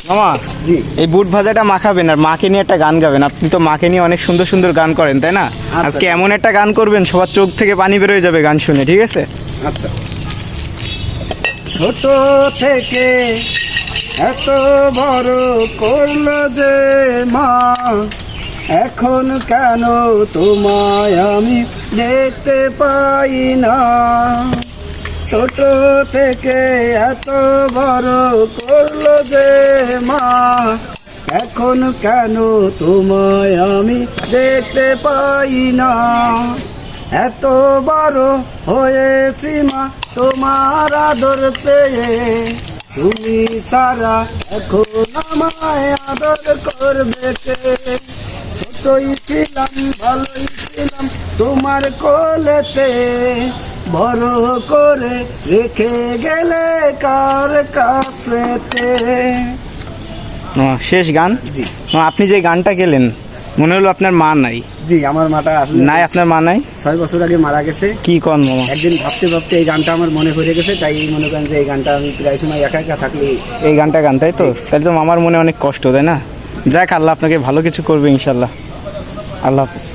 মামা জি এই বুট ভাজাটা মাখাবেন আর মাকে নিয়ে একটা গান গাবেন। আপনি তো মাকে নিয়ে অনেক সুন্দর সুন্দর গান করেন, তাই না? আজকে এমন একটা গান করবেন সবার চোখ থেকে পানি বেরোয় যাবে গান শুনে, ঠিক আছে? আচ্ছা। ছোট থেকে এত বড় করলো যে মা, এখন কেন তোমায় আমি দেখতে পাই না। ছোট থেকে এত বড় করলো যে মা, এখন কেন তোমায় আমি দেখতে পাই না। এত বড় হয়েছি মা তোমার আদর পেয়ে, তুমি সারা এখন আমায় আদর করবে কে। ছোটই ছিলাম ভালোই ছিলাম তোমার কোলেতে, বড় করে রেখে গেলে কার কাছেতে। শেষ গান। জি আপনি যে গানটা গেলেন মনে হলো আপনার মা নাই। জি, আমার মাটা আসলে নাই, আপনার মা নাই? 6 বছর আগে মারা গেছে। কি কন মামা? একদিন ভাবতে ভাবতে এই গানটা আমার মনে পড়ে গেছে, তাই মনে করেন যে এই গানটা আমি প্রায় সময় একা একা থাকলে এই গানটা গান, তাই তো? তাহলে তো মামার মনে অনেক কষ্ট, তাই না? যাক, আল্লাহ আপনাকে ভালো কিছু করবে ইনশাল্লাহ। আল্লাহ হাফেজ।